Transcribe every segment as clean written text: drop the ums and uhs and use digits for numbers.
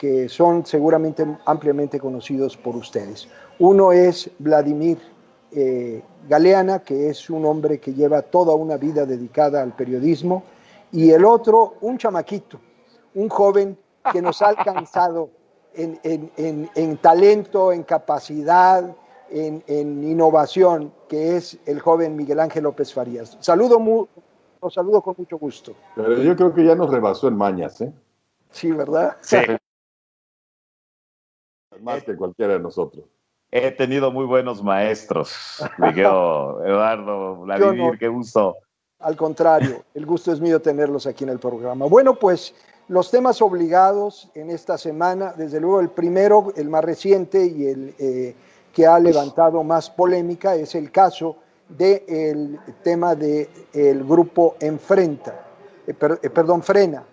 que son seguramente ampliamente conocidos por ustedes. Uno es Vladimir Galeana, que es un hombre que lleva toda una vida dedicada al periodismo, y el otro, un chamaquito, un joven que nos ha alcanzado en talento, en capacidad, en innovación, que es el joven Miguel Ángel López Farías. Los saludo con mucho gusto. Pero yo creo que ya nos rebasó en mañas, ¿eh? Sí, ¿verdad? Sí. Más que cualquiera de nosotros. He tenido muy buenos maestros, Miguel, Eduardo, Vladimir, No, qué gusto. Al contrario, el gusto es mío tenerlos aquí en el programa. Bueno, pues los temas obligados en esta semana, desde luego el primero, el más reciente y el que ha levantado más polémica es el caso del tema del grupo Frena,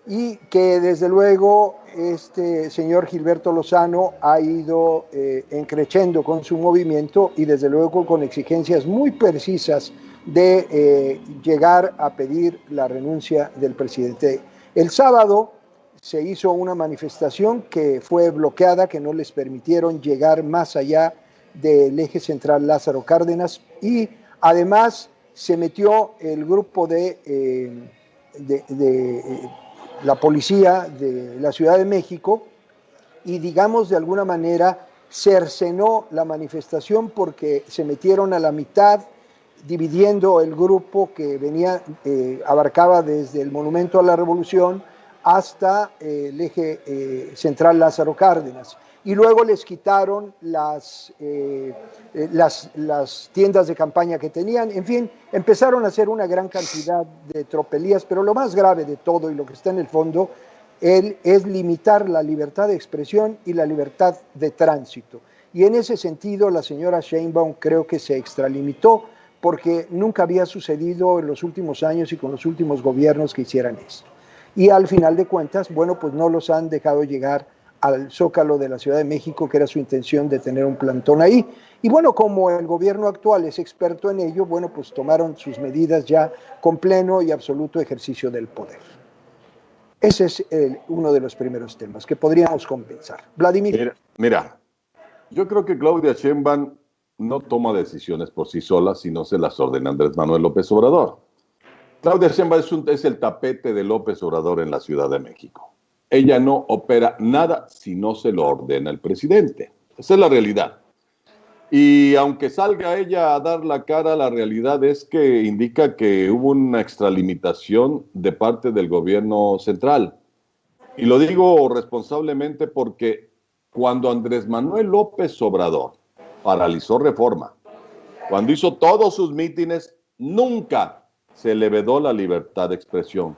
y que desde luego este señor Gilberto Lozano ha ido encrechendo con su movimiento y desde luego con exigencias muy precisas de llegar a pedir la renuncia del presidente. El sábado se hizo una manifestación que fue bloqueada, que no les permitieron llegar más allá del eje central Lázaro Cárdenas, y además se metió el grupo de la policía de la Ciudad de México y, digamos, de alguna manera cercenó la manifestación porque se metieron a la mitad, dividiendo el grupo que venía, abarcaba desde el Monumento a la Revolución hasta el eje central Lázaro Cárdenas. Y luego les quitaron las tiendas de campaña que tenían. En fin, empezaron a hacer una gran cantidad de tropelías, pero lo más grave de todo y lo que está en el fondo es limitar la libertad de expresión y la libertad de tránsito. Y en ese sentido la señora Sheinbaum creo que se extralimitó, porque nunca había sucedido en los últimos años y con los últimos gobiernos que hicieran esto. Y al final de cuentas, bueno, pues no los han dejado llegar al Zócalo de la Ciudad de México, que era su intención de tener un plantón ahí. Y bueno, como el gobierno actual es experto en ello, bueno, pues tomaron sus medidas ya con pleno y absoluto ejercicio del poder. Ese es uno de los primeros temas que podríamos compensar. Vladimir. Mira, yo creo que Claudia Sheinbaum no toma decisiones por sí sola, sino se las ordena Andrés Manuel López Obrador. Claudia Sheinbaum es el tapete de López Obrador en la Ciudad de México. Ella no opera nada si no se lo ordena el presidente. Esa es la realidad. Y aunque salga ella a dar la cara, la realidad es que indica que hubo una extralimitación de parte del gobierno central. Y lo digo responsablemente porque cuando Andrés Manuel López Obrador paralizó Reforma, cuando hizo todos sus mítines, nunca se le vedó la libertad de expresión,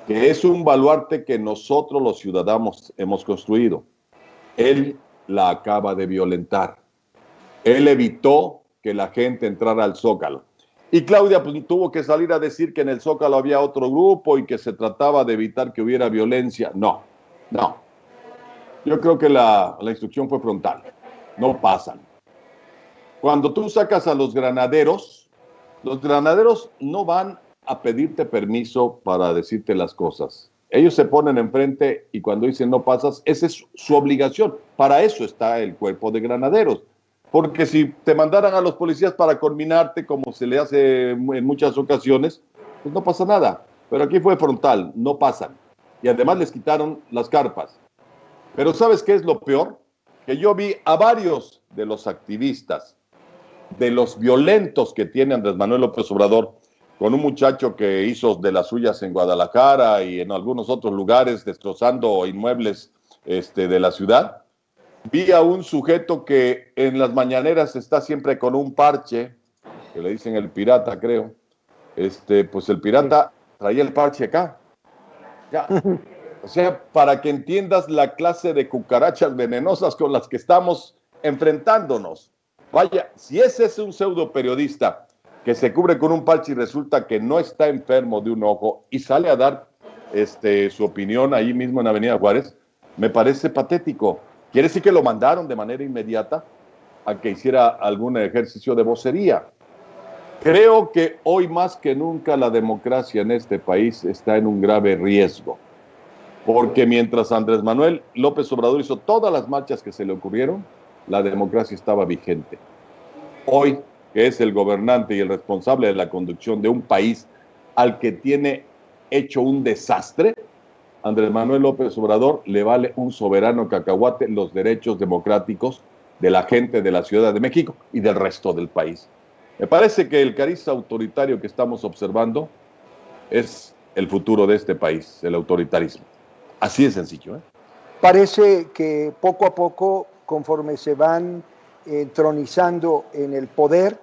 que es un baluarte que nosotros los ciudadanos hemos construido. Él la acaba de violentar. Él evitó que la gente entrara al Zócalo. Y Claudia pues, tuvo que salir a decir que en el Zócalo había otro grupo y que se trataba de evitar que hubiera violencia. No. Yo creo que la instrucción fue frontal. No pasan. Cuando tú sacas a los granaderos no van a pedirte permiso para decirte las cosas. Ellos se ponen enfrente y cuando dicen no pasas, esa es su obligación. Para eso está el cuerpo de granaderos. Porque si te mandaran a los policías para conminarte, como se le hace en muchas ocasiones, pues no pasa nada. Pero aquí fue frontal, no pasan. Y además les quitaron las carpas. Pero ¿sabes qué es lo peor? Que yo vi a varios de los activistas, de los violentos que tiene Andrés Manuel López Obrador, con un muchacho que hizo de las suyas en Guadalajara y en algunos otros lugares, destrozando inmuebles de la ciudad. Vi a un sujeto que en las mañaneras está siempre con un parche, que le dicen el pirata, creo. Pues el pirata traía el parche acá. Ya. O sea, para que entiendas la clase de cucarachas venenosas con las que estamos enfrentándonos. Vaya, si ese es un pseudo periodista que se cubre con un parche y resulta que no está enfermo de un ojo y sale a dar su opinión ahí mismo en Avenida Juárez, me parece patético. Quiere decir que lo mandaron de manera inmediata a que hiciera algún ejercicio de vocería. Creo que hoy más que nunca la democracia en este país está en un grave riesgo. Porque mientras Andrés Manuel López Obrador hizo todas las marchas que se le ocurrieron, la democracia estaba vigente. Hoy, que es el gobernante y el responsable de la conducción de un país al que tiene hecho un desastre, Andrés Manuel López Obrador le vale un soberano cacahuate los derechos democráticos de la gente de la Ciudad de México y del resto del país. Me parece que el cariz autoritario que estamos observando es el futuro de este país, el autoritarismo. Así de sencillo, ¿eh? Parece que poco a poco, conforme se van entronizando en el poder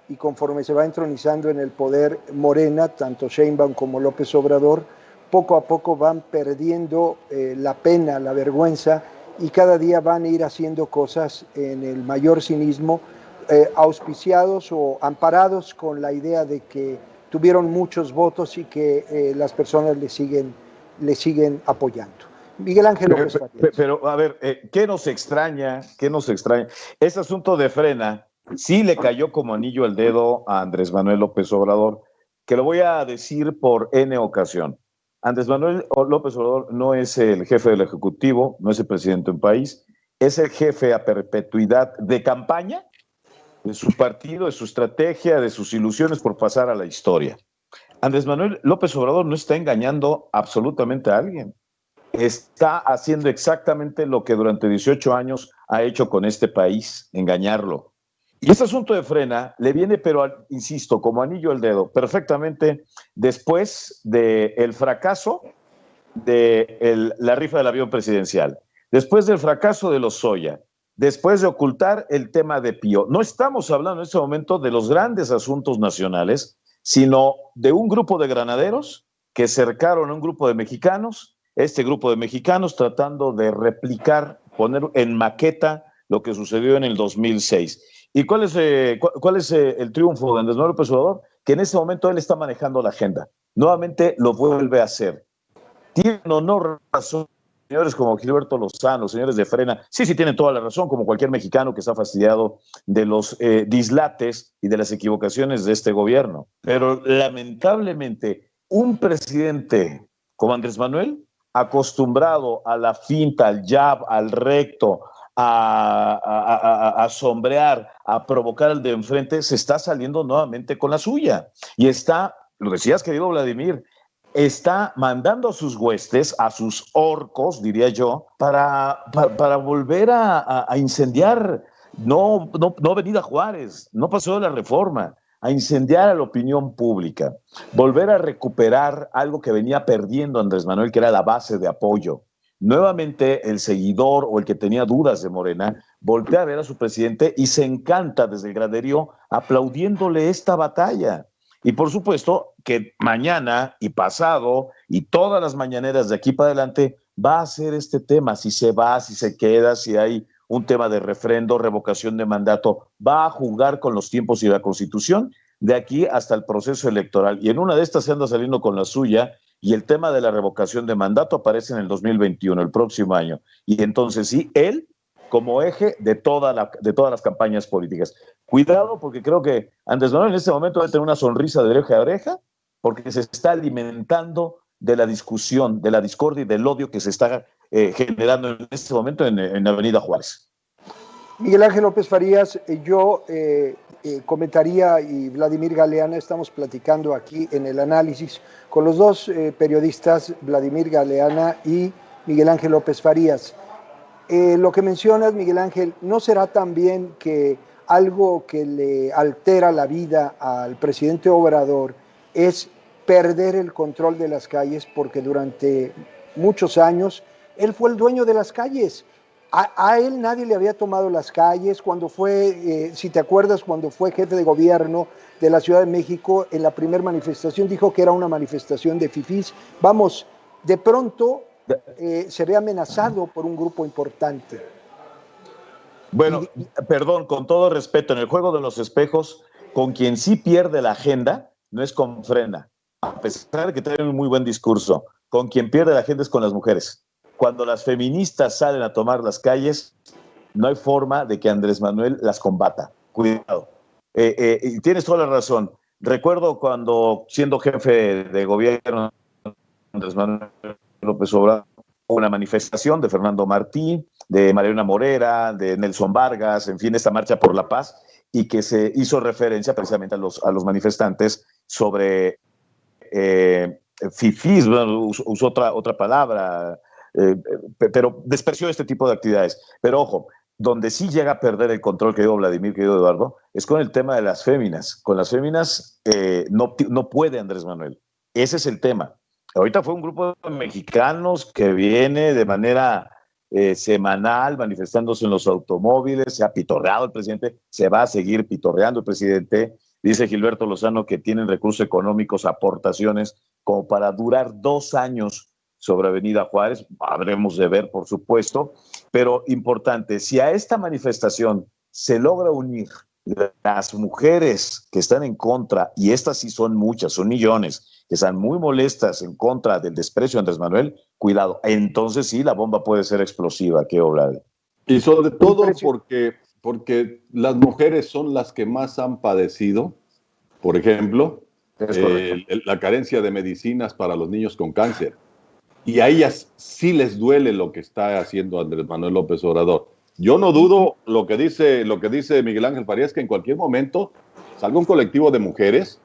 y conforme se va entronizando en el poder Morena, tanto Sheinbaum como López Obrador, poco a poco van perdiendo la pena, la vergüenza, y cada día van a ir haciendo cosas en el mayor cinismo, auspiciados o amparados con la idea de que tuvieron muchos votos y que las personas le siguen apoyando. Miguel Ángel López Farías. Pero, a ver, ¿qué nos extraña? ¿Qué nos extraña? Este asunto de Frena sí le cayó como anillo al dedo a Andrés Manuel López Obrador, que lo voy a decir por N ocasión. Andrés Manuel López Obrador no es el jefe del Ejecutivo, no es el presidente de un país, es el jefe a perpetuidad de campaña de su partido, de su estrategia, de sus ilusiones por pasar a la historia. Andrés Manuel López Obrador no está engañando absolutamente a alguien. Está haciendo exactamente lo que durante 18 años ha hecho con este país, engañarlo. Y este asunto de Frena le viene, pero insisto, como anillo al dedo, perfectamente después del fracaso de la rifa del avión presidencial, después del fracaso de Lozoya, después de ocultar el tema de Pío. No estamos hablando en este momento de los grandes asuntos nacionales, sino de un grupo de granaderos que cercaron a un grupo de mexicanos, este grupo de mexicanos tratando de replicar, poner en maqueta lo que sucedió en el 2006. ¿Y cuál es el triunfo de Andrés Manuel López Obrador? Que en ese momento él está manejando la agenda. Nuevamente lo vuelve a hacer. Tienen o no razón señores como Gilberto Lozano, señores de Frena, sí tienen toda la razón, como cualquier mexicano que está fastidiado de los dislates y de las equivocaciones de este gobierno. Pero lamentablemente, un presidente como Andrés Manuel, acostumbrado a la finta, al jab, al recto, a sombrear, a provocar al de enfrente, se está saliendo nuevamente con la suya. Y está, lo decías, querido Vladimir, está mandando a sus huestes, a sus orcos, diría yo, para volver a incendiar, no Avenida Juárez, no Paseo de la Reforma, a incendiar a la opinión pública, volver a recuperar algo que venía perdiendo Andrés Manuel, que era la base de apoyo. Nuevamente el seguidor o el que tenía dudas de Morena voltea a ver a su presidente y se encanta desde el graderío aplaudiéndole esta batalla. Y por supuesto que mañana y pasado y todas las mañaneras de aquí para adelante va a ser este tema, si se va, si se queda, si hay un tema de refrendo, revocación de mandato, va a jugar con los tiempos y la Constitución de aquí hasta el proceso electoral. Y en una de estas se anda saliendo con la suya y el tema de la revocación de mandato aparece en el 2021, el próximo año. Y entonces sí, él como eje de todas las campañas políticas. Cuidado, porque creo que Andrés Manuel en este momento debe tener una sonrisa de oreja a oreja, porque se está alimentando de la discusión, de la discordia y del odio que se está generando en este momento en Avenida Juárez. Miguel Ángel López Farías, yo comentaría, y Vladimir Galeana, estamos platicando aquí en el análisis con los dos periodistas, Vladimir Galeana y Miguel Ángel López Farías. Lo que mencionas, Miguel Ángel, ¿no será también que algo que le altera la vida al presidente Obrador es perder el control de las calles? Porque durante muchos años él fue el dueño de las calles. A él nadie le había tomado las calles. Cuando fue, si te acuerdas, cuando fue jefe de gobierno de la Ciudad de México, en la primera manifestación dijo que era una manifestación de fifís. Vamos, de pronto se ve amenazado por un grupo importante. Bueno, perdón, con todo respeto, en el juego de los espejos, con quien sí pierde la agenda no es con Frena, a pesar de que tiene un muy buen discurso. Con quien pierde la agenda es con las mujeres. Cuando las feministas salen a tomar las calles, no hay forma de que Andrés Manuel las combata. Cuidado. Y tienes toda la razón. Recuerdo cuando, siendo jefe de gobierno, Andrés Manuel López Obrador, una manifestación de Fernando Martí, de Mariana Morera, de Nelson Vargas, en fin, esta marcha por la paz, y que se hizo referencia precisamente a los manifestantes sobre fifís, bueno, usó otra palabra, pero despreció este tipo de actividades. Pero ojo, donde sí llega a perder el control, querido Vladimir, querido Eduardo, es con el tema de las féminas. Con las féminas no puede Andrés Manuel. Ese es el tema. Ahorita fue un grupo de mexicanos que viene de manera semanal manifestándose en los automóviles, se ha pitorreado el presidente, se va a seguir pitorreando el presidente. Dice Gilberto Lozano que tienen recursos económicos, aportaciones, como para durar 2 años sobre Avenida Juárez. Habremos de ver, por supuesto, pero importante, si a esta manifestación se logra unir las mujeres que están en contra, y estas sí son muchas, son millones, que están muy molestas en contra del desprecio de Andrés Manuel, cuidado, entonces sí, la bomba puede ser explosiva, ¿qué obra? Y sobre todo porque las mujeres son las que más han padecido, por ejemplo, la carencia de medicinas para los niños con cáncer. Y a ellas sí les duele lo que está haciendo Andrés Manuel López Obrador. Yo no dudo lo que dice Miguel Ángel Farías, que en cualquier momento salga un colectivo de mujeres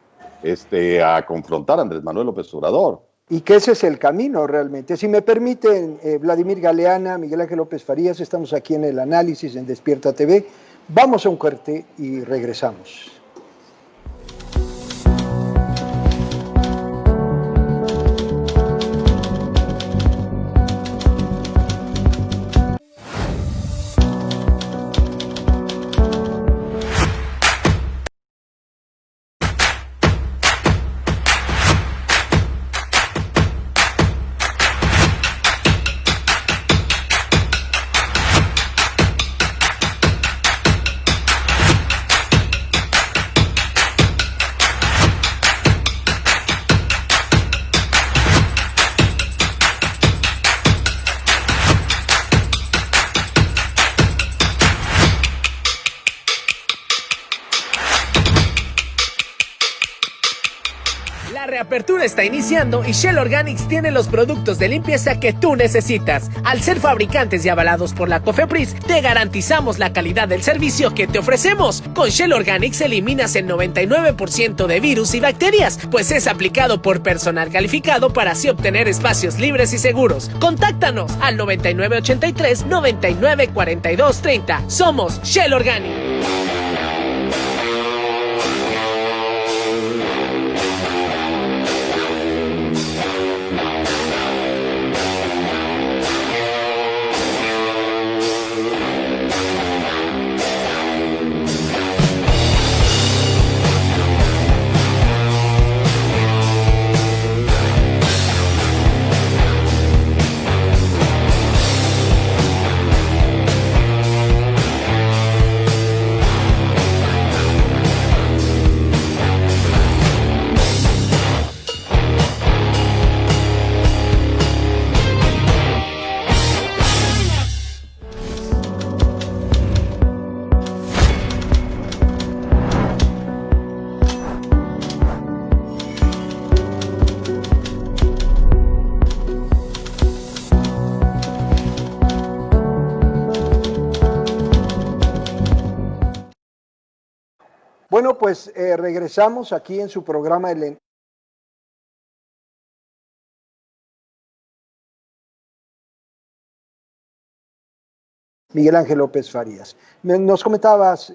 a confrontar a Andrés Manuel López Obrador. Y que ese es el camino realmente. Si me permiten, Vladimir Galeana, Miguel Ángel López Farías, estamos aquí en el análisis en Despierta TV. Vamos a un corte y regresamos. La reapertura está iniciando y Shell Organics tiene los productos de limpieza que tú necesitas. Al ser fabricantes y avalados por la COFEPRIS, te garantizamos la calidad del servicio que te ofrecemos. Con Shell Organics eliminas el 99% de virus y bacterias, pues es aplicado por personal calificado para así obtener espacios libres y seguros. Contáctanos al 9983-994230. Somos Shell Organics. Bueno, pues regresamos aquí en su programa Miguel Ángel López Farías. Nos comentabas,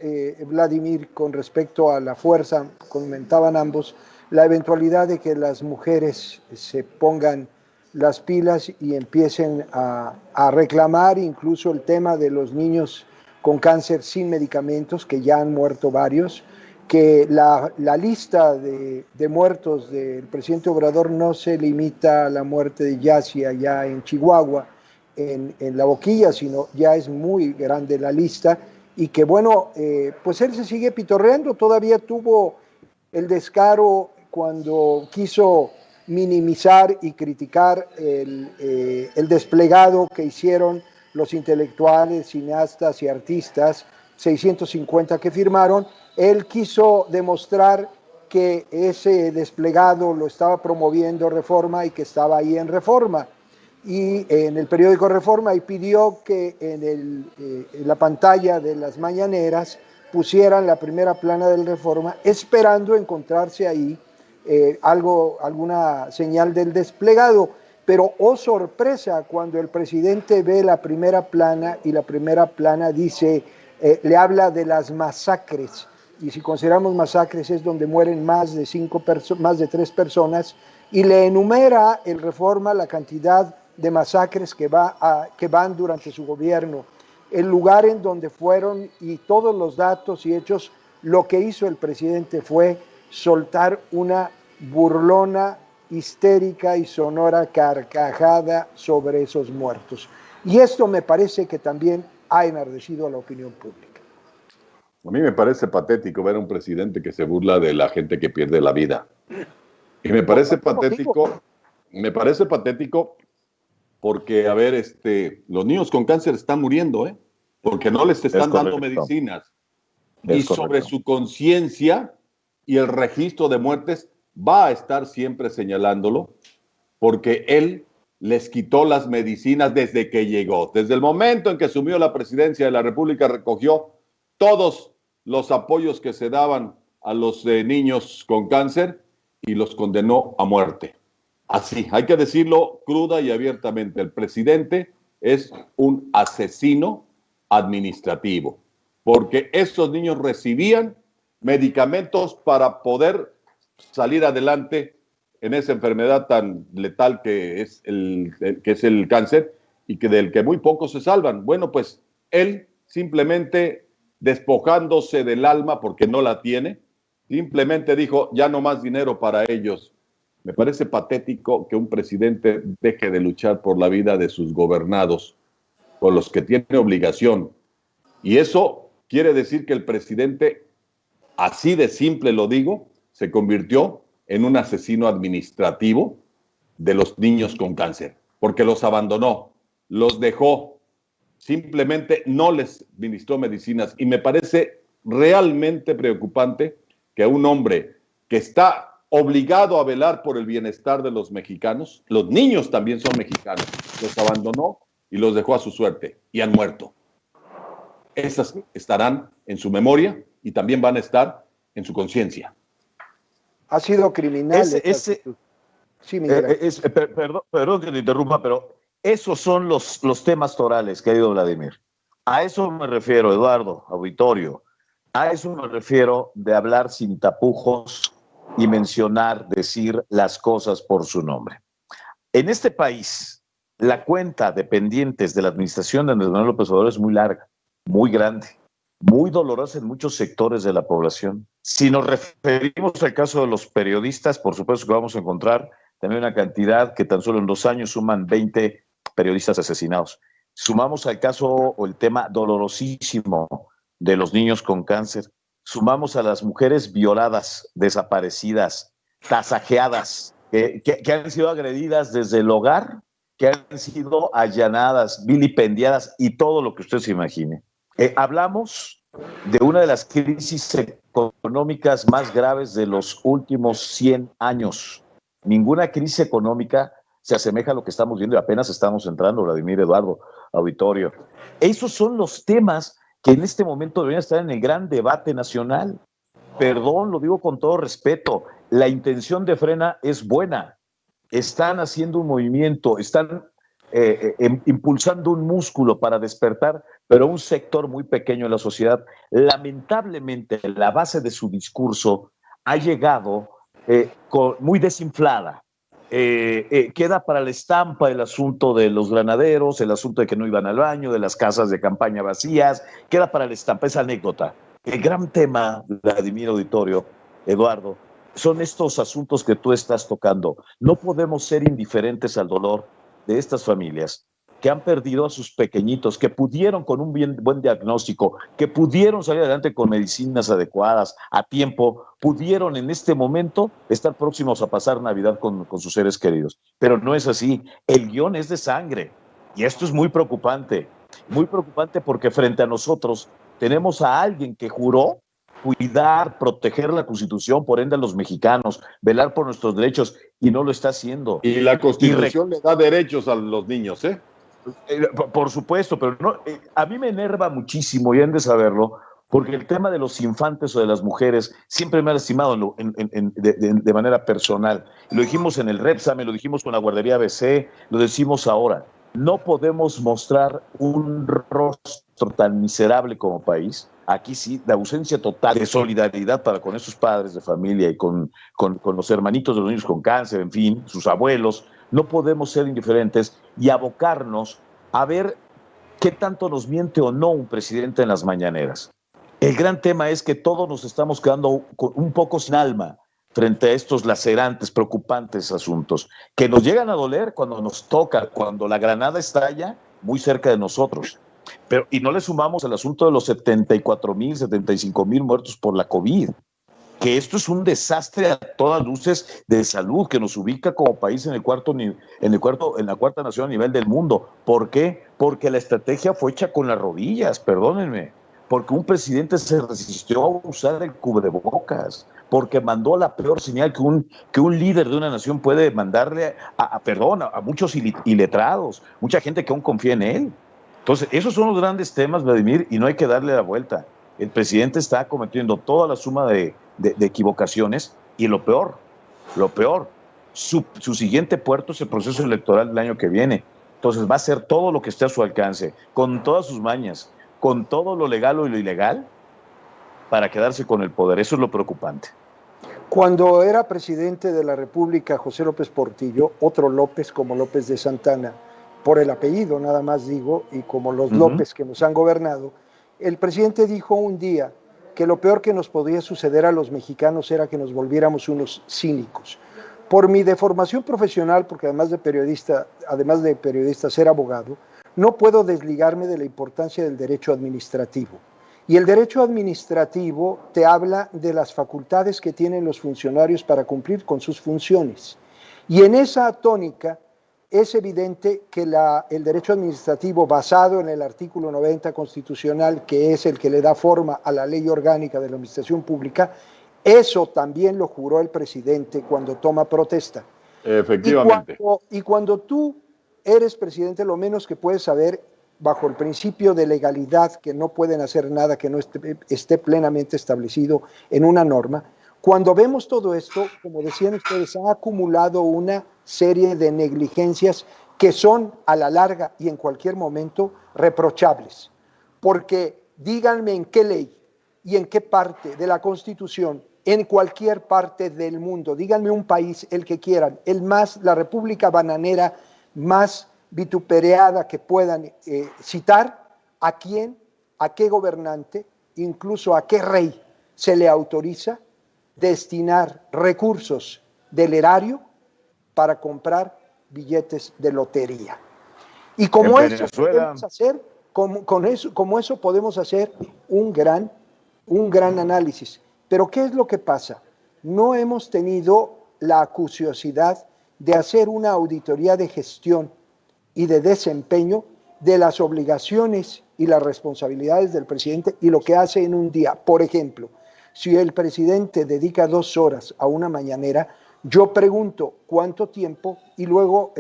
Vladimir, con respecto a la fuerza, comentaban ambos, la eventualidad de que las mujeres se pongan las pilas y empiecen a reclamar incluso el tema de los niños con cáncer sin medicamentos, que ya han muerto varios, que la lista de muertos del presidente Obrador no se limita a la muerte de Yassi allá en Chihuahua, en La Boquilla, sino ya es muy grande la lista, y que bueno, pues él se sigue pitorreando. Todavía tuvo el descaro cuando quiso minimizar y criticar el desplegado que hicieron los intelectuales, cineastas y artistas, 650 que firmaron. Él quiso demostrar que ese desplegado lo estaba promoviendo Reforma y que estaba ahí en Reforma. y en el periódico Reforma, y pidió que en la pantalla de las mañaneras pusieran la primera plana del Reforma, esperando encontrarse ahí alguna señal del desplegado. Pero, oh sorpresa, cuando el presidente ve la primera plana y la primera plana dice, le habla de las masacres, y si consideramos masacres es donde mueren más de 3 personas, y le enumera el Reforma la cantidad de masacres que van durante su gobierno, el lugar en donde fueron y todos los datos y hechos. Lo que hizo el presidente fue soltar una burlona, histérica y sonora carcajada sobre esos muertos. Y esto me parece que también ha enardecido a la opinión pública. A mí me parece patético ver a un presidente que se burla de la gente que pierde la vida. Y me parece patético porque, a ver, los niños con cáncer están muriendo, porque no les están dando medicinas. Y sobre su conciencia y el registro de muertes va a estar siempre señalándolo, porque él les quitó las medicinas desde que llegó. Desde el momento en que asumió la presidencia de la República, recogió todos los apoyos que se daban a los niños con cáncer y los condenó a muerte. Así, hay que decirlo cruda y abiertamente. El presidente es un asesino administrativo, porque estos niños recibían medicamentos para poder salir adelante en esa enfermedad tan letal que es el cáncer, y del que muy pocos se salvan. Bueno, pues él simplemente, despojándose del alma porque no la tiene, simplemente dijo, ya no más dinero para ellos. Me parece patético que un presidente deje de luchar por la vida de sus gobernados, con los que tiene obligación. Y eso quiere decir que el presidente, así de simple lo digo, se convirtió en un asesino administrativo de los niños con cáncer, porque los abandonó, los dejó, simplemente no les ministró medicinas. Y me parece realmente preocupante que un hombre que está obligado a velar por el bienestar de los mexicanos, los niños también son mexicanos, los abandonó y los dejó a su suerte y han muerto. Esas estarán en su memoria y también van a estar en su conciencia. Ha sido criminal. Sí, perdón que te interrumpa, pero esos son los temas torales, querido Vladimir. A eso me refiero, Eduardo, auditorio. A eso me refiero de hablar sin tapujos y mencionar, decir las cosas por su nombre. En este país, la cuenta de pendientes de la administración de Andrés Manuel López Obrador es muy larga, muy grande, muy dolorosa en muchos sectores de la población. Si nos referimos al caso de los periodistas, por supuesto que vamos a encontrar también una cantidad que tan solo en 2 años suman 20 periodistas asesinados. Sumamos al caso o el tema dolorosísimo de los niños con cáncer, sumamos a las mujeres violadas, desaparecidas, tasajeadas, que han sido agredidas desde el hogar, que han sido allanadas, vilipendiadas y todo lo que usted se imagine. Hablamos de una de las crisis económicas más graves de los últimos 100 años. Ninguna crisis económica se asemeja a lo que estamos viendo y apenas estamos entrando, Vladimir, Eduardo, auditorio. Esos son los temas que en este momento deberían estar en el gran debate nacional. Perdón, lo digo con todo respeto, la intención de Frena es buena. Están haciendo un movimiento, están impulsando un músculo para despertar, pero un sector muy pequeño de la sociedad. Lamentablemente, la base de su discurso ha llegado muy desinflada. Queda para la estampa el asunto de los granaderos, el asunto de que no iban al baño, de las casas de campaña vacías, queda para la estampa, esa anécdota. El gran tema, Vladimir, auditorio, Eduardo, son estos asuntos que tú estás tocando. No podemos ser indiferentes al dolor de estas familias que han perdido a sus pequeñitos, que pudieron con un buen diagnóstico, que pudieron salir adelante con medicinas adecuadas, a tiempo, pudieron en este momento estar próximos a pasar Navidad con sus seres queridos. Pero no es así. El guión es de sangre. Y esto es muy preocupante porque frente a nosotros tenemos a alguien que juró cuidar, proteger la Constitución, por ende a los mexicanos, velar por nuestros derechos, y no lo está haciendo. Y la Constitución le da derechos a los niños, ¿eh? Por supuesto, pero no, a mí me enerva muchísimo, y han de saberlo, porque el tema de los infantes o de las mujeres siempre me ha lastimado de manera personal. Lo dijimos en el Repsame, lo dijimos con la guardería ABC, lo decimos ahora. No podemos mostrar un rostro tan miserable como país. Aquí sí, la ausencia total de solidaridad para con esos padres de familia y con los hermanitos de los niños con cáncer, en fin, sus abuelos. No podemos ser indiferentes y abocarnos a ver qué tanto nos miente o no un presidente en las mañaneras. El gran tema es que todos nos estamos quedando un poco sin alma frente a estos lacerantes, preocupantes asuntos, que nos llegan a doler cuando nos toca, cuando la granada estalla muy cerca de nosotros. Y no le sumamos el asunto de los 74,000, 75,000 muertos por la COVID, que esto es un desastre a todas luces de salud, que nos ubica como país en la cuarta nación a nivel del mundo. ¿Por qué? Porque la estrategia fue hecha con las rodillas, perdónenme. Porque un presidente se resistió a usar el cubrebocas, porque mandó la peor señal que un líder de una nación puede mandarle a muchos iletrados, mucha gente que aún confía en él. Entonces, esos son los grandes temas, Vladimir, y no hay que darle la vuelta. El presidente está cometiendo toda la suma de equivocaciones, y lo peor, su siguiente puerto es el proceso electoral del año que viene. Entonces va a hacer todo lo que esté a su alcance, con todas sus mañas, con todo lo legal o lo ilegal, para quedarse con el poder. Eso es lo preocupante. Cuando era presidente de la República José López Portillo, otro López como López de Santana, por el apellido nada más digo, y como los López que nos han gobernado, el presidente dijo un día que lo peor que nos podía suceder a los mexicanos era que nos volviéramos unos cínicos. Por mi deformación profesional, porque además de periodista ser abogado, no puedo desligarme de la importancia del derecho administrativo. Y el derecho administrativo te habla de las facultades que tienen los funcionarios para cumplir con sus funciones. Y en esa tónica es evidente que el derecho administrativo, basado en el artículo 90 constitucional, que es el que le da forma a la ley orgánica de la administración pública, eso también lo juró el presidente cuando toma protesta. Efectivamente. Y cuando tú eres presidente, lo menos que puedes saber, bajo el principio de legalidad, que no pueden hacer nada que no esté plenamente establecido en una norma, cuando vemos todo esto, como decían ustedes, ha acumulado una serie de negligencias que son a la larga y en cualquier momento reprochables. Porque díganme en qué ley y en qué parte de la Constitución, en cualquier parte del mundo, díganme un país, el que quieran, la república bananera más vituperada que puedan citar, a quién, a qué gobernante, incluso a qué rey se le autoriza destinar recursos del erario para comprar billetes de lotería. Y como eso podemos hacer, como eso podemos hacer un gran análisis. Pero ¿qué es lo que pasa? No hemos tenido la acuciosidad de hacer una auditoría de gestión y de desempeño de las obligaciones y las responsabilidades del presidente y lo que hace en un día. Por ejemplo, si el presidente dedica 2 horas a una mañanera, yo pregunto cuánto tiempo y luego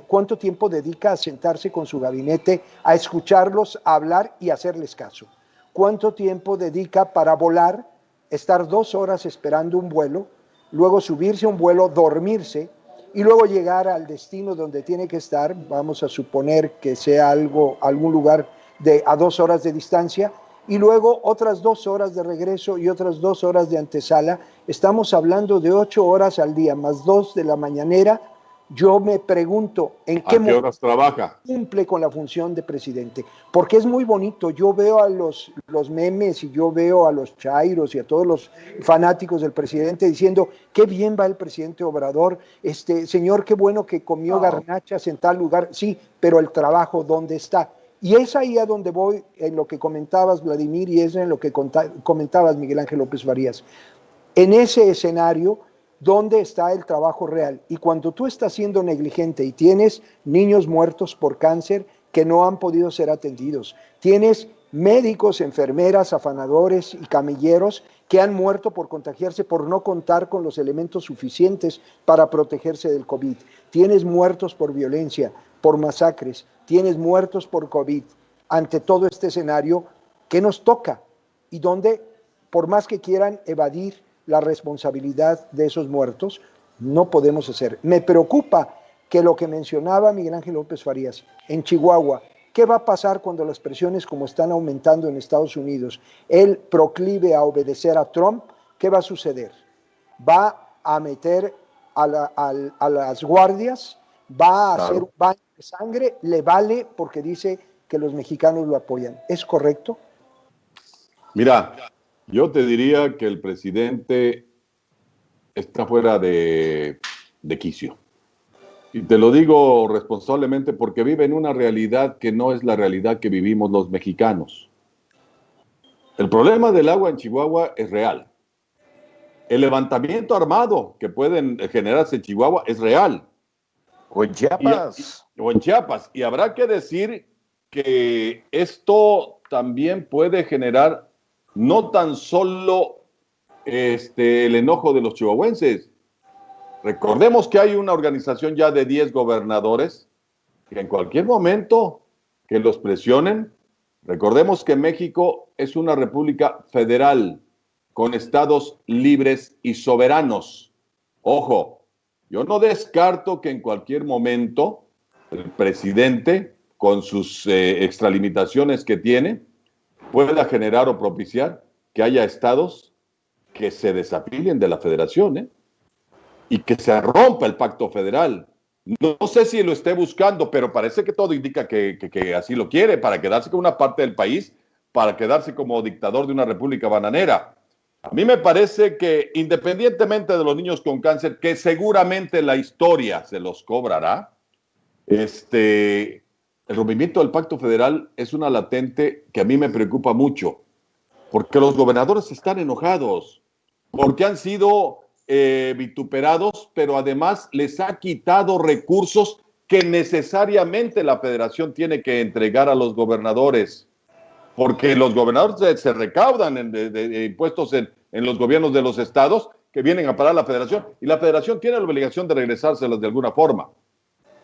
cuánto tiempo dedica a sentarse con su gabinete, a escucharlos, a hablar y hacerles caso. Cuánto tiempo dedica para volar, estar 2 horas esperando un vuelo, luego subirse a un vuelo, dormirse y luego llegar al destino donde tiene que estar. Vamos a suponer que sea algún lugar a 2 horas de distancia, y luego otras 2 horas de regreso y otras 2 horas de antesala. Estamos hablando de 8 horas al día, más 2 de la mañanera. Yo me pregunto, ¿en qué horas trabaja? Cumple con la función de presidente? Porque es muy bonito. Yo veo a los memes y yo veo a los chairos y a todos los fanáticos del presidente diciendo, qué bien va el presidente Obrador, señor, qué bueno que comió garnachas en tal lugar. Sí, pero el trabajo, ¿dónde está? Y es ahí a donde voy, en lo que comentabas, Vladimir, y es en lo que comentabas, Miguel Ángel López Farías. En ese escenario, ¿dónde está el trabajo real? Y cuando tú estás siendo negligente y tienes niños muertos por cáncer, que no han podido ser atendidos. Tienes médicos, enfermeras, afanadores y camilleros que han muerto por contagiarse por no contar con los elementos suficientes para protegerse del COVID. Tienes muertos por violencia, por masacres, tienes muertos por COVID. Ante todo este escenario, ¿qué nos toca? Y donde, por más que quieran evadir la responsabilidad de esos muertos, no podemos hacer. Me preocupa que lo que mencionaba Miguel Ángel López Farías en Chihuahua, ¿qué va a pasar cuando las presiones como están aumentando en Estados Unidos, él proclive a obedecer a Trump? ¿Qué va a suceder? ¿Va a meter a las guardias? ¿Va a hacer un baño de sangre? ¿Le vale porque dice que los mexicanos lo apoyan? ¿Es correcto? Mira, yo te diría que el presidente está fuera de quicio. Y te lo digo responsablemente porque vive en una realidad que no es la realidad que vivimos los mexicanos. El problema del agua en Chihuahua es real. El levantamiento armado que pueden generarse en Chihuahua es real. O en Chiapas. O en Chiapas. Y habrá que decir que esto también puede generar no tan solo el enojo de los chihuahuenses. Recordemos que hay una organización ya de 10 gobernadores que en cualquier momento que los presionen. Recordemos que México es una república federal con estados libres y soberanos. Ojo, yo no descarto que en cualquier momento el presidente, con sus extralimitaciones que tiene, pueda generar o propiciar que haya estados que se desafilien de la federación, y que se rompa el pacto federal. No sé si lo esté buscando, pero parece que todo indica que así lo quiere, para quedarse con una parte del país, para quedarse como dictador de una república bananera. A mí me parece que, independientemente de los niños con cáncer, que seguramente la historia se los cobrará, el rompimiento del pacto federal es una latente que a mí me preocupa mucho, porque los gobernadores están enojados, porque han sido vituperados, pero además les ha quitado recursos que necesariamente la federación tiene que entregar a los gobernadores, porque los gobernadores se recaudan de impuestos en los gobiernos de los estados que vienen a parar la federación, y la federación tiene la obligación de regresárselos de alguna forma.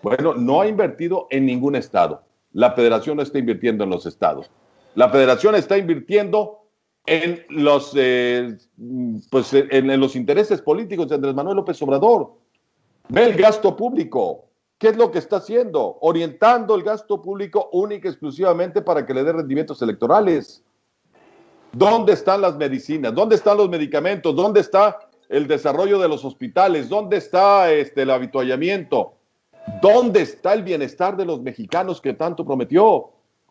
Bueno, no ha invertido en ningún estado. La federación no está invirtiendo en los estados. La federación está invirtiendo en los intereses políticos de Andrés Manuel López Obrador. Ve el gasto público. ¿Qué es lo que está haciendo? Orientando el gasto público única y exclusivamente para que le dé rendimientos electorales. ¿Dónde están las medicinas? ¿Dónde están los medicamentos? ¿Dónde está el desarrollo de los hospitales? ¿Dónde está el avituallamiento? ¿Dónde está el bienestar de los mexicanos que tanto prometió?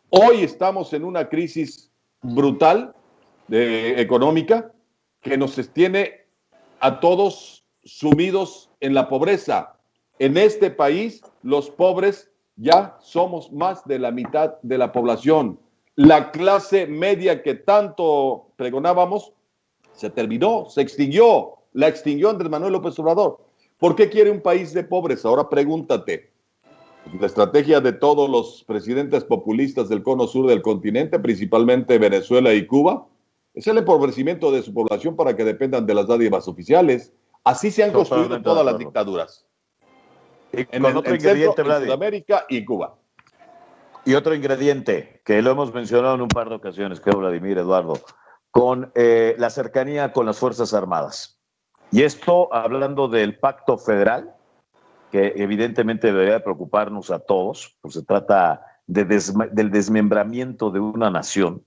Hoy estamos en una crisis brutal económica que nos tiene a todos sumidos en la pobreza. En este país, los pobres ya somos más de la mitad de la población. La clase media que tanto pregonábamos se terminó, se extinguió. La extinguió Andrés Manuel López Obrador. ¿Por qué quiere un país de pobres? Ahora pregúntate. La estrategia de todos los presidentes populistas del cono sur del continente, principalmente Venezuela y Cuba, es el empobrecimiento de su población para que dependan de las dádivas oficiales. Así se han construido todas las dictaduras. En otro ingrediente, en Sudamérica y Cuba. Y otro ingrediente que lo hemos mencionado en un par de ocasiones, que es Vladimir Eduardo, con la cercanía con las Fuerzas Armadas. Y esto hablando del pacto federal, que evidentemente debería preocuparnos a todos, pues se trata del desmembramiento de una nación.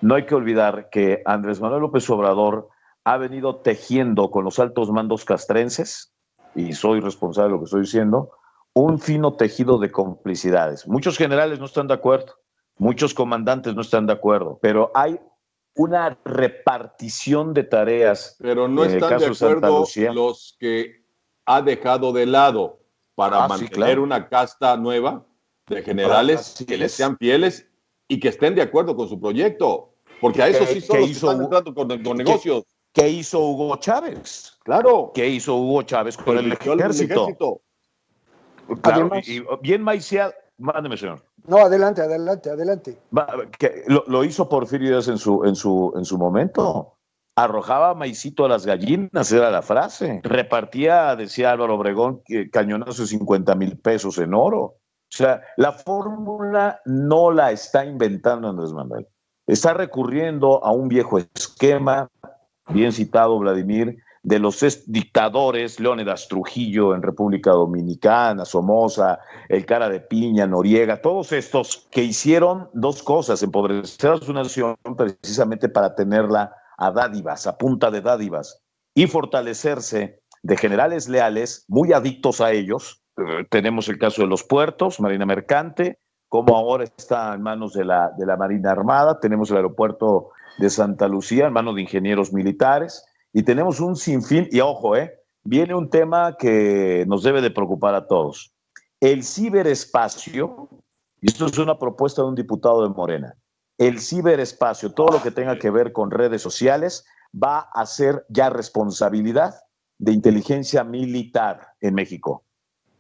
No hay que olvidar que Andrés Manuel López Obrador ha venido tejiendo con los altos mandos castrenses, y soy responsable de lo que estoy diciendo, un fino tejido de complicidades. Muchos generales no están de acuerdo, muchos comandantes no están de acuerdo, pero hay una repartición de tareas. Pero no están de acuerdo los que ha dejado de lado para mantener una casta nueva de generales que les sean fieles y que estén de acuerdo con su proyecto. Porque a eso sí son los que están entrando con negocios. ¿Qué hizo Hugo Chávez? Claro. ¿Qué hizo Hugo Chávez con el ejército? Claro, Además, y bien Mándeme, señor. No, adelante, adelante, adelante. Lo hizo Porfirio Díaz en su momento. Arrojaba maicito a las gallinas, era la frase. Repartía, decía Álvaro Obregón, cañonazos de 50,000 pesos en oro. O sea, la fórmula no la está inventando Andrés Manuel. Está recurriendo a un viejo esquema, bien citado Vladimir, de los dictadores, Leónidas Trujillo en República Dominicana, Somoza, el Cara de Piña, Noriega, todos estos que hicieron dos cosas: empobrecer a su nación precisamente para tenerla a dádivas, a punta de dádivas, y fortalecerse de generales leales, muy adictos a ellos. Tenemos el caso de los puertos, Marina Mercante, como ahora está en manos de la Marina Armada. Tenemos el aeropuerto de Santa Lucía en manos de ingenieros militares, y tenemos un sinfín. Y ojo, viene un tema que nos debe de preocupar a todos: el ciberespacio. Y esto es una propuesta de un diputado de Morena. El ciberespacio, todo lo que tenga que ver con redes sociales, va a ser ya responsabilidad de inteligencia militar en México.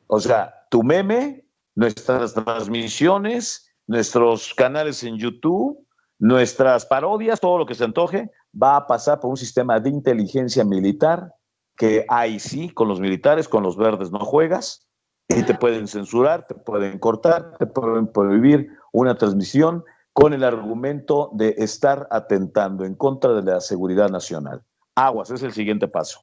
O sea, tu meme, nuestras transmisiones, nuestros canales en YouTube, nuestras parodias, todo lo que se antoje, va a pasar por un sistema de inteligencia militar que ahí sí, con los militares, con los verdes no juegas, y te pueden censurar, te pueden cortar, te pueden prohibir una transmisión con el argumento de estar atentando en contra de la seguridad nacional. Aguas, es el siguiente paso.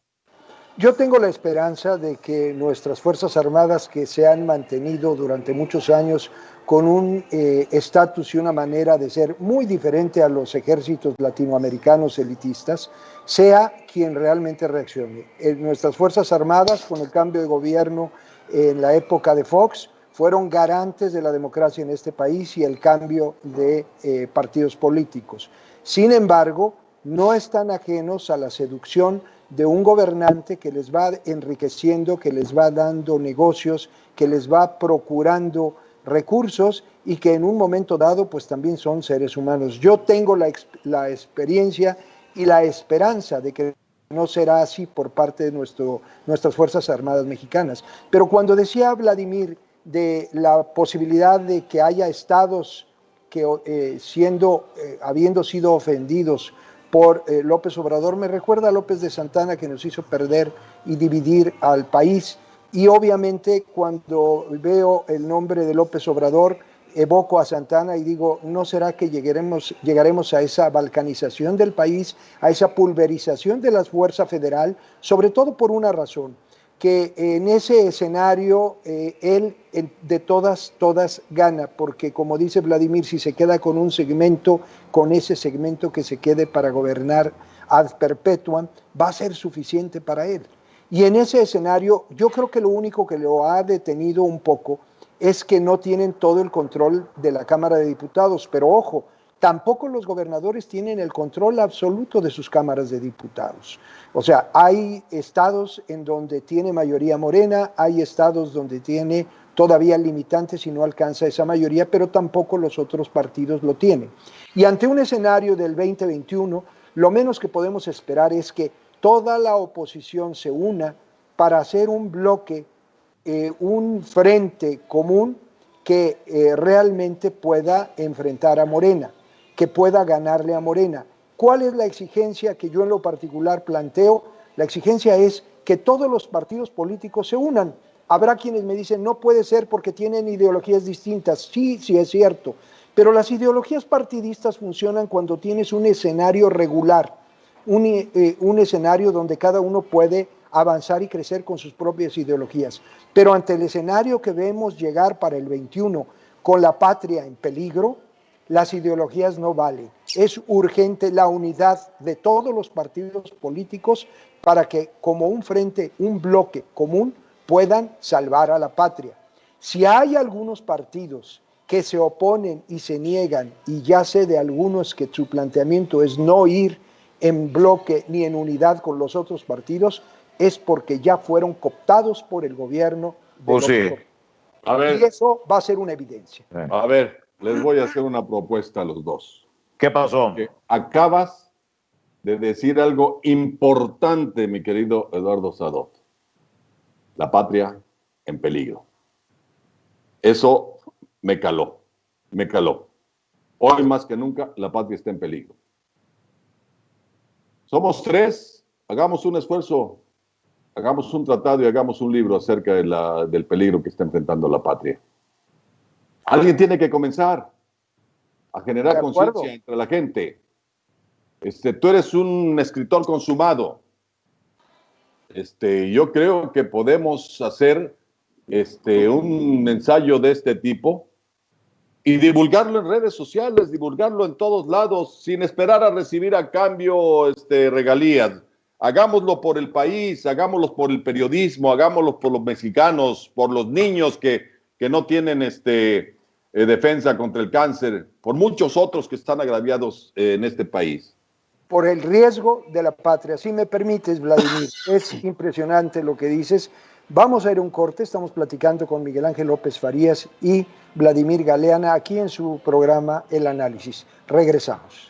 Yo tengo la esperanza de que nuestras Fuerzas Armadas, que se han mantenido durante muchos años con un estatus y una manera de ser muy diferente a los ejércitos latinoamericanos elitistas, sea quien realmente reaccione. Nuestras Fuerzas Armadas, con el cambio de gobierno en la época de Fox, fueron garantes de la democracia en este país y el cambio de partidos políticos. Sin embargo, no están ajenos a la seducción de un gobernante que les va enriqueciendo, que les va dando negocios, que les va procurando recursos y que en un momento dado pues también son seres humanos. Yo tengo la experiencia y la esperanza de que no será así por parte de nuestras Fuerzas Armadas mexicanas. Pero cuando decía Vladimir de la posibilidad de que haya estados que habiendo sido ofendidos por López Obrador, me recuerda a López de Santana, que nos hizo perder y dividir al país. Y obviamente cuando veo el nombre de López Obrador, evoco a Santana y digo, ¿no será que llegaremos a esa balcanización del país, a esa pulverización de la fuerza federal? Sobre todo por una razón, que en ese escenario él de todas gana, porque como dice Vladimir, si se queda con un segmento, con ese segmento que se quede para gobernar ad perpetuam, va a ser suficiente para él. Y en ese escenario, yo creo que lo único que lo ha detenido un poco es que no tienen todo el control de la Cámara de Diputados, pero ojo, tampoco los gobernadores tienen el control absoluto de sus cámaras de diputados. O sea, hay estados en donde tiene mayoría Morena, hay estados donde tiene todavía limitantes y no alcanza esa mayoría, pero tampoco los otros partidos lo tienen. Y ante un escenario del 2021, lo menos que podemos esperar es que toda la oposición se una para hacer un bloque, un frente común que realmente pueda enfrentar a Morena, que pueda ganarle a Morena. ¿Cuál es la exigencia que yo en lo particular planteo? La exigencia es que todos los partidos políticos se unan. Habrá quienes me dicen, no puede ser porque tienen ideologías distintas. Sí, sí es cierto, pero las ideologías partidistas funcionan cuando tienes un escenario regular, un escenario donde cada uno puede avanzar y crecer con sus propias ideologías. Pero ante el escenario que vemos llegar para el 21, con la patria en peligro, las ideologías no valen. Es urgente la unidad de todos los partidos políticos para que como un frente, un bloque común, puedan salvar a la patria. Si hay algunos partidos que se oponen y se niegan, y ya sé de algunos que su planteamiento es no ir en bloque ni en unidad con los otros partidos, es porque ya fueron cooptados por el gobierno de López Obrador. A ver, y eso va a ser una evidencia. A ver, les voy a hacer una propuesta a los dos. ¿Qué pasó? Que acabas de decir algo importante, mi querido Eduardo Sadot. La patria en peligro. Eso me caló, me caló. Hoy más que nunca la patria está en peligro. Somos tres, hagamos un esfuerzo, hagamos un tratado y hagamos un libro acerca del peligro que está enfrentando la patria. Alguien tiene que comenzar a generar conciencia entre la gente. Tú eres un escritor consumado. Yo creo que podemos hacer un ensayo de este tipo y divulgarlo en redes sociales, divulgarlo en todos lados, sin esperar a recibir a cambio regalías. Hagámoslo por el país, hagámoslo por el periodismo, hagámoslo por los mexicanos, por los niños que no tienen defensa contra el cáncer, por muchos otros que están agraviados en este país. Por el riesgo de la patria. Si me permites, Vladimir, es impresionante lo que dices. Vamos a ir a un corte, estamos platicando con Miguel Ángel López Farías y Vladimir Galeana aquí en su programa El Análisis. Regresamos.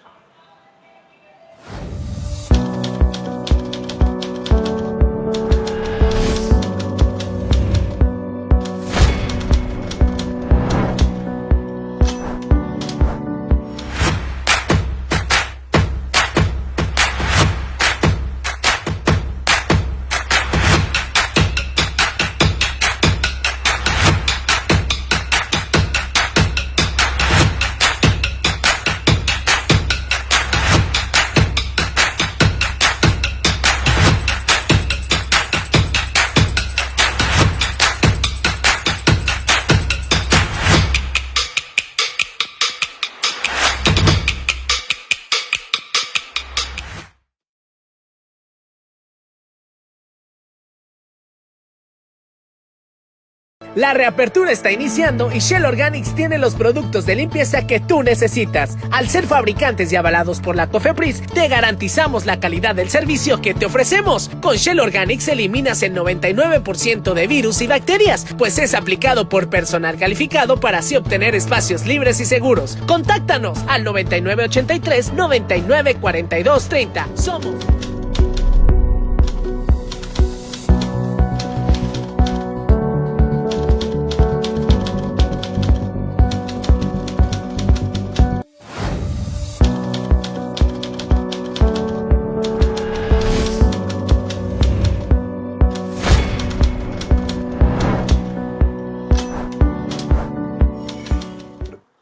La reapertura está iniciando y Shell Organics tiene los productos de limpieza que tú necesitas. Al ser fabricantes y avalados por la COFEPRIS, te garantizamos la calidad del servicio que te ofrecemos. Con Shell Organics eliminas el 99% de virus y bacterias, pues es aplicado por personal calificado para así obtener espacios libres y seguros. Contáctanos al 9983 9942 30. Somos...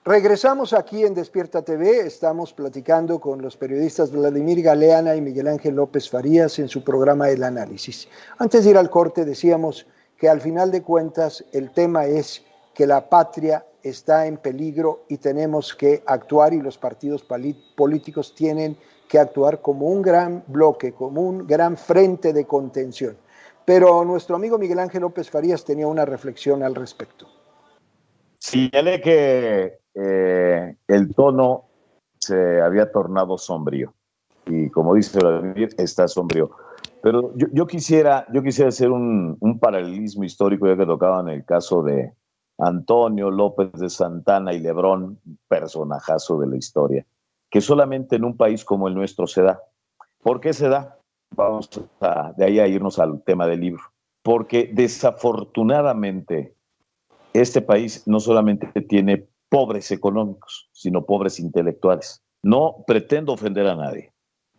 Regresamos aquí en Despierta TV, estamos platicando con los periodistas Vladimir Galeana y Miguel Ángel López Farías en su programa El Análisis. Antes de ir al corte decíamos que al final de cuentas el tema es que la patria está en peligro y tenemos que actuar y los partidos políticos tienen que actuar como un gran bloque, como un gran frente de contención. Pero nuestro amigo Miguel Ángel López Farías tenía una reflexión al respecto. Señalé que el tono se había tornado sombrío y como dice Vladimir, está sombrío. Pero yo quisiera hacer un paralelismo histórico, ya que tocaban el caso de Antonio López de Santana y Lebrón, personajazo de la historia, que solamente en un país como el nuestro se da. ¿Por qué se da? Vamos de ahí a irnos al tema del libro. Porque desafortunadamente este país no solamente tiene pobres económicos, sino pobres intelectuales. No pretendo ofender a nadie.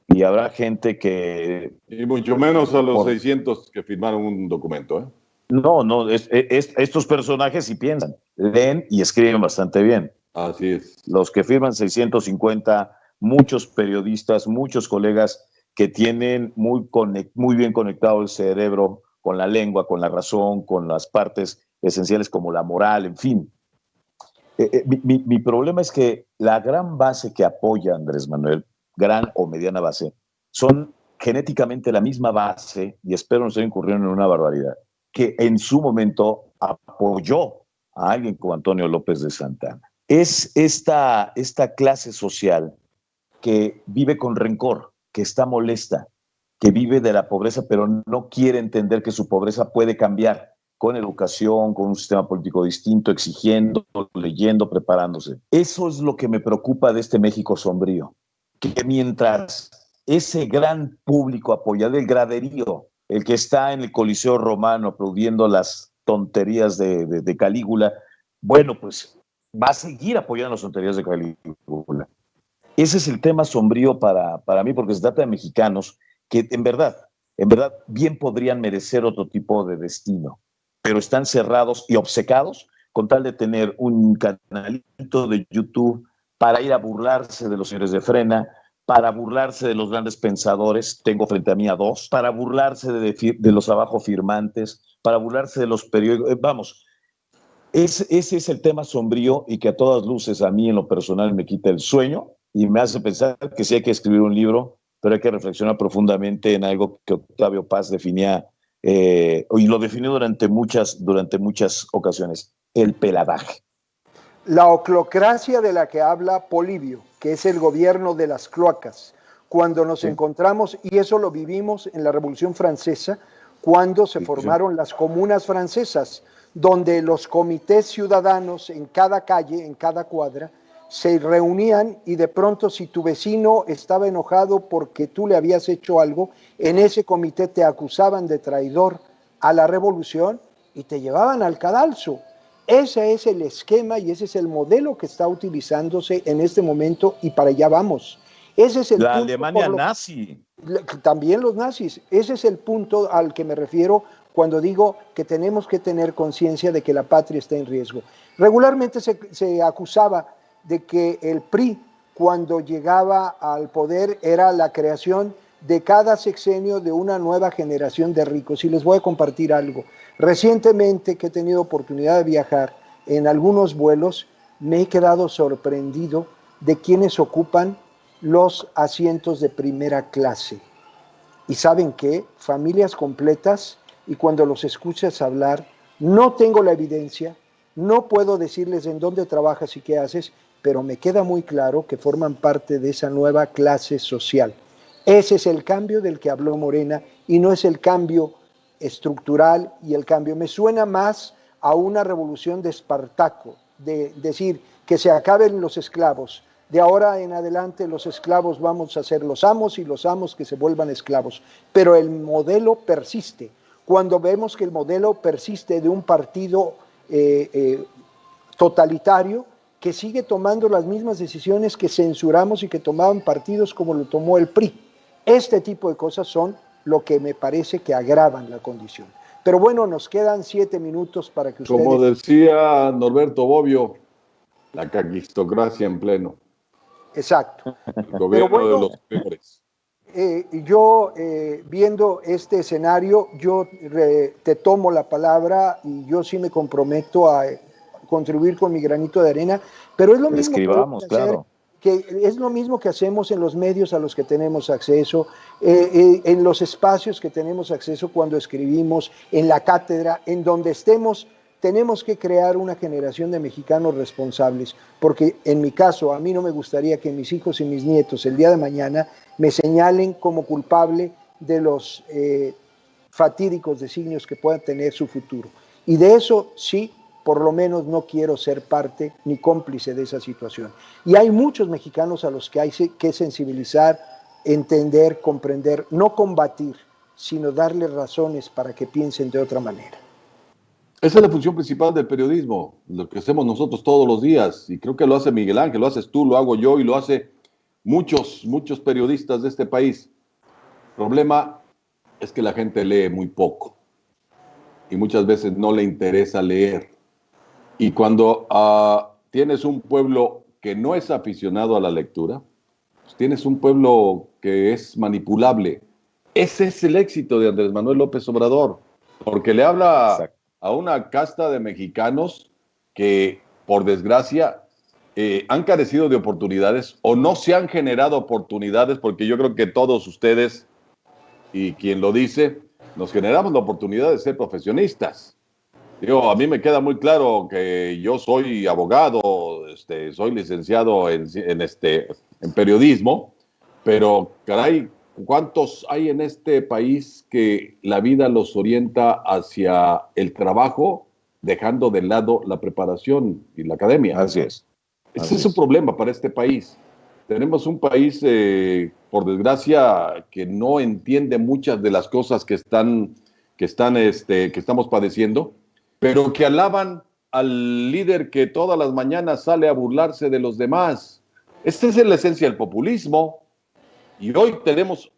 Y habrá gente que... Y mucho menos a los 600 que firmaron un documento, ¿eh? No, estos personajes sí piensan, leen y escriben bastante bien. Así es. Los que firman 650, muchos periodistas, muchos colegas que tienen muy bien conectado el cerebro con la lengua, con la razón, con las partes esenciales como la moral, en fin. Mi problema es que la gran base que apoya a Andrés Manuel, gran o mediana base, son genéticamente la misma base, y espero no estar incurriendo en una barbaridad, que en su momento apoyó a alguien como Antonio López de Santana. Es esta clase social que vive con rencor, que está molesta, que vive de la pobreza, pero no quiere entender que su pobreza puede cambiar con educación, con un sistema político distinto, exigiendo, leyendo, preparándose. Eso es lo que me preocupa de este México sombrío, que mientras ese gran público apoyado, el graderío, el que está en el Coliseo Romano aplaudiendo las tonterías de Calígula, bueno, pues va a seguir apoyando las tonterías de Calígula. Ese es el tema sombrío para mí, porque se trata de mexicanos que en verdad, bien podrían merecer otro tipo de destino, pero están cerrados y obcecados con tal de tener un canalito de YouTube para ir a burlarse de los señores de Frena, para burlarse de los grandes pensadores, tengo frente a mí a dos, para burlarse de los abajo firmantes, para burlarse de los periódicos, vamos, ese es el tema sombrío y que a todas luces a mí en lo personal me quita el sueño y me hace pensar que sí hay que escribir un libro, pero hay que reflexionar profundamente en algo que Octavio Paz definía, y lo definió durante muchas ocasiones, el peladaje. La oclocracia de la que habla Polibio, que es el gobierno de las cloacas, cuando nos encontramos, y eso lo vivimos en la Revolución Francesa, cuando se formaron las comunas francesas, donde los comités ciudadanos en cada calle, en cada cuadra, se reunían y de pronto si tu vecino estaba enojado porque tú le habías hecho algo, en ese comité te acusaban de traidor a la revolución y te llevaban al cadalso. Ese es el esquema y ese es el modelo que está utilizándose en este momento y para allá vamos. Ese es el la punto Alemania nazi. También los nazis. Ese es el punto al que me refiero cuando digo que tenemos que tener conciencia de que la patria está en riesgo. Regularmente se acusaba de que el PRI, cuando llegaba al poder, era la creación de cada sexenio de una nueva generación de ricos. Y les voy a compartir algo. Recientemente que he tenido oportunidad de viajar en algunos vuelos, me he quedado sorprendido de quienes ocupan los asientos de primera clase. ¿Y saben qué? Familias completas, y cuando los escuchas hablar, no tengo la evidencia, no puedo decirles en dónde trabajas y qué haces, pero me queda muy claro que forman parte de esa nueva clase social. Ese es el cambio del que habló Morena y no es el cambio estructural y el cambio. Me suena más a una revolución de Espartaco, de decir que se acaben los esclavos. De ahora en adelante los esclavos vamos a ser los amos y los amos que se vuelvan esclavos. Pero el modelo persiste. Cuando vemos que el modelo persiste de un partido totalitario que sigue tomando las mismas decisiones que censuramos y que tomaban partidos como lo tomó el PRI. Este tipo de cosas son lo que me parece que agravan la condición. Pero bueno, nos quedan 7 minutos para que ustedes... Como decía Norberto Bobbio, la caquistocracia en pleno. Exacto. El gobierno bueno, de los peores. Yo, viendo este escenario, yo te tomo la palabra y yo sí me comprometo a contribuir con mi granito de arena, pero es lo mismo es lo mismo que hacemos en los medios a los que tenemos acceso, en los espacios que tenemos acceso cuando escribimos, en la cátedra, en donde estemos. Tenemos que crear una generación de mexicanos responsables, porque en mi caso, a mí no me gustaría que mis hijos y mis nietos el día de mañana me señalen como culpable de los fatídicos designios que puedan tener su futuro. Y de eso sí, por lo menos no quiero ser parte ni cómplice de esa situación. Y hay muchos mexicanos a los que hay que sensibilizar, entender, comprender, no combatir, sino darles razones para que piensen de otra manera. Esa es la función principal del periodismo, lo que hacemos nosotros todos los días, y creo que lo hace Miguel Ángel, lo haces tú, lo hago yo y lo hace muchos periodistas de este país. El problema es que la gente lee muy poco y muchas veces no le interesa leer. Y cuando tienes un pueblo que no es aficionado a la lectura, pues tienes un pueblo que es manipulable. Ese es el éxito de Andrés Manuel López Obrador, porque le habla a una casta de mexicanos que, por desgracia, han carecido de oportunidades o no se han generado oportunidades, porque yo creo que todos ustedes, y quien lo dice, nos generamos la oportunidad de ser profesionistas. Digo, a mí me queda muy claro que yo soy abogado, soy licenciado en periodismo, pero caray, ¿cuántos hay en este país que la vida los orienta hacia el trabajo, dejando de lado la preparación y la academia? Así es. Ese es un problema para este país. Tenemos un país, por desgracia, que no entiende muchas de las cosas que estamos padeciendo, pero que alaban al líder que todas las mañanas sale a burlarse de los demás. Esta es la esencia del populismo. Y hoy tenemos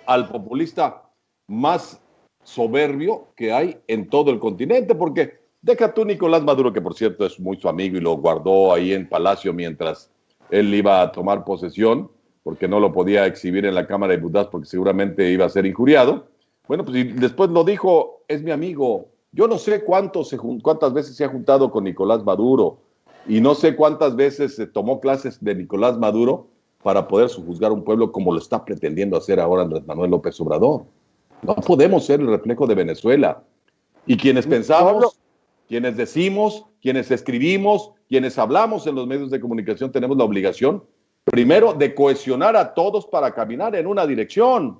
al populista más soberbio que hay en todo el continente, porque deja tú Nicolás Maduro, que por cierto es muy su amigo y lo guardó ahí en Palacio mientras él iba a tomar posesión, porque no lo podía exhibir en la Cámara de Diputados porque seguramente iba a ser injuriado. Bueno, pues y después lo dijo, es mi amigo. Yo no sé cuántas veces se ha juntado con Nicolás Maduro y no sé cuántas veces se tomó clases de Nicolás Maduro para poder sojuzgar a un pueblo como lo está pretendiendo hacer ahora Andrés Manuel López Obrador. No podemos ser el reflejo de Venezuela. Y quienes pensamos, quienes decimos, quienes escribimos, quienes hablamos en los medios de comunicación, tenemos la obligación, primero, de cohesionar a todos para caminar en una dirección.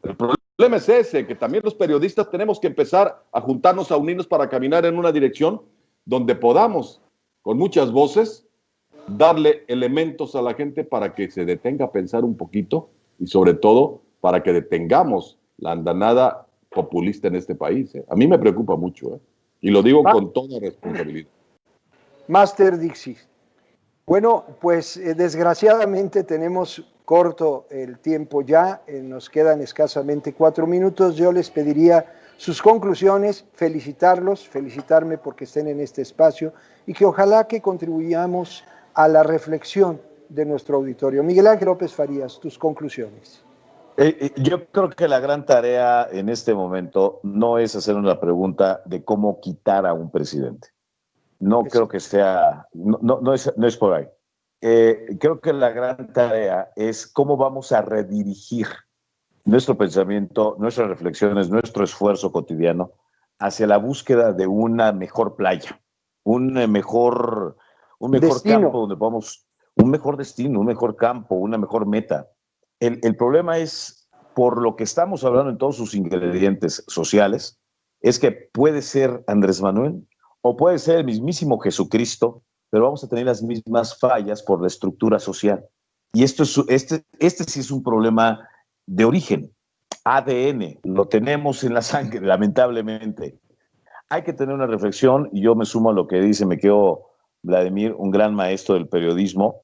El problema es ese, que también los periodistas tenemos que empezar a juntarnos, a unirnos para caminar en una dirección donde podamos, con muchas voces, darle elementos a la gente para que se detenga a pensar un poquito y sobre todo para que detengamos la andanada populista en este país. A mí me preocupa mucho, y lo digo con toda responsabilidad. Master Dixie. Bueno, pues desgraciadamente tenemos corto el tiempo ya, nos quedan escasamente 4 minutos. Yo les pediría sus conclusiones, felicitarme porque estén en este espacio y que ojalá que contribuyamos a la reflexión de nuestro auditorio. Miguel Ángel López Farías, tus conclusiones. Yo creo que la gran tarea en este momento no es hacer una pregunta de cómo quitar a un presidente. No creo que sea, no es por ahí. Creo que la gran tarea es cómo vamos a redirigir nuestro pensamiento, nuestras reflexiones, nuestro esfuerzo cotidiano hacia la búsqueda de una mejor playa, un mejor campo donde podamos, un mejor destino, un mejor campo, una mejor meta. El problema es, por lo que estamos hablando en todos sus ingredientes sociales, es que puede ser Andrés Manuel o puede ser el mismísimo Jesucristo, pero vamos a tener las mismas fallas por la estructura social. Y este sí es un problema de origen, ADN, lo tenemos en la sangre, lamentablemente. Hay que tener una reflexión, y yo me sumo a lo que dice Vladimir, un gran maestro del periodismo,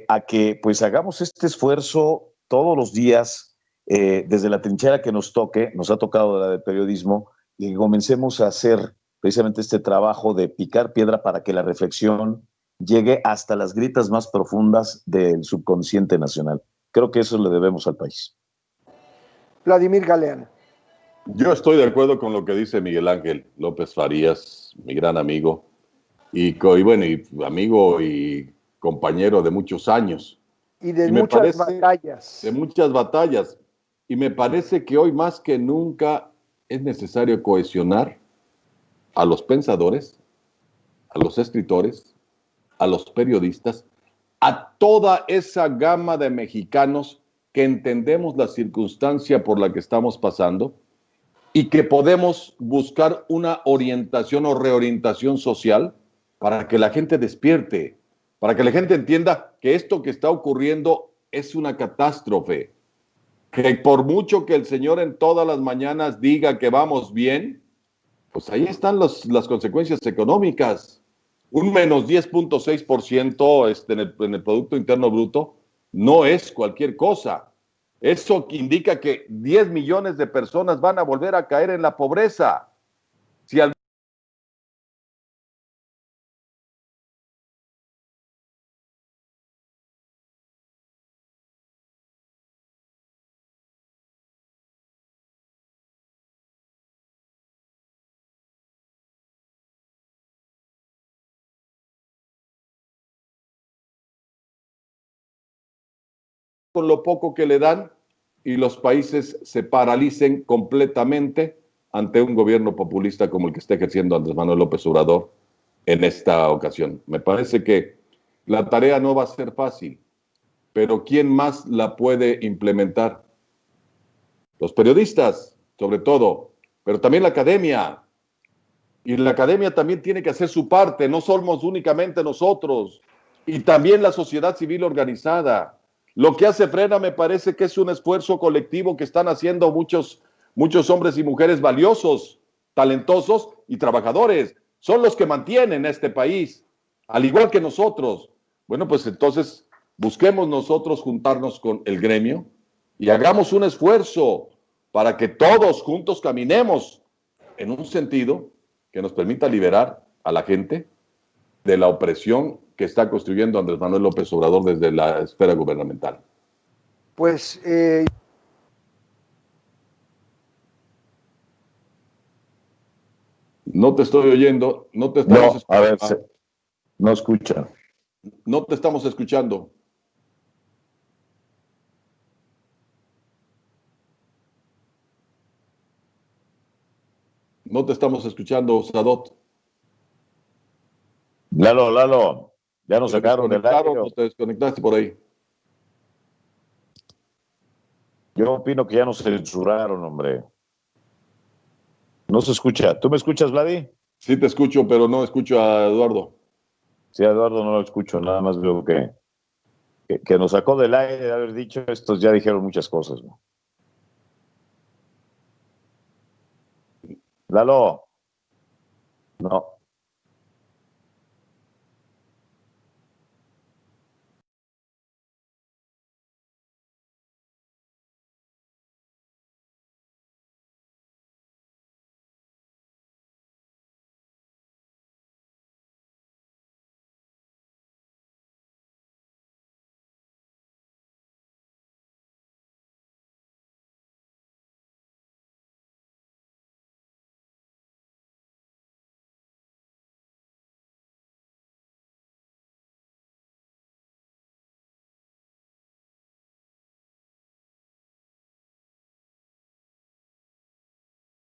a que pues hagamos este esfuerzo todos los días, desde la trinchera que nos toque, nos ha tocado la de periodismo, y que comencemos a hacer precisamente este trabajo de picar piedra para que la reflexión llegue hasta las grietas más profundas del subconsciente nacional. Creo que eso le debemos al país. Vladimir Galeano. Yo estoy de acuerdo con lo que dice Miguel Ángel López Farías, mi gran amigo, y amigo y compañero de muchos años. Y de muchas batallas. De muchas batallas. Y me parece que hoy más que nunca es necesario cohesionar a los pensadores, a los escritores, a los periodistas, a toda esa gama de mexicanos que entendemos la circunstancia por la que estamos pasando y que podemos buscar una orientación o reorientación social para que la gente despierte, para que la gente entienda que esto que está ocurriendo es una catástrofe, que por mucho que el Señor en todas las mañanas diga que vamos bien, pues ahí están las consecuencias económicas. Un menos 10.6% en el Producto Interno Bruto no es cualquier cosa. Eso indica que 10 millones de personas van a volver a caer en la pobreza. Si al con lo poco que le dan y los países se paralicen completamente ante un gobierno populista como el que está ejerciendo Andrés Manuel López Obrador en esta ocasión. Me parece que la tarea no va a ser fácil, pero ¿quién más la puede implementar? Los periodistas, sobre todo, pero también la academia. Y la academia también tiene que hacer su parte, no somos únicamente nosotros, y también la sociedad civil organizada. Lo que hace Frena me parece que es un esfuerzo colectivo que están haciendo muchos hombres y mujeres valiosos, talentosos y trabajadores. son los que mantienen este país, al igual que nosotros. Bueno, pues entonces busquemos nosotros juntarnos con el gremio y hagamos un esfuerzo para que todos juntos caminemos en un sentido que nos permita liberar a la gente de la opresión que está construyendo Andrés Manuel López Obrador desde la esfera gubernamental. Pues no te estoy oyendo, no te estamos escuchando. A ver, no escucha. No te estamos escuchando. No te estamos escuchando, Sadot. Lalo, ya nos sacaron del aire. ¿O te desconectaste por ahí? Yo opino que ya nos censuraron, hombre. No se escucha. ¿Tú me escuchas, Vladi? Sí te escucho, pero no escucho a Eduardo. Sí, a Eduardo no lo escucho, nada más veo que nos sacó del aire de haber dicho estos, ya dijeron muchas cosas, ¿no? Lalo. No.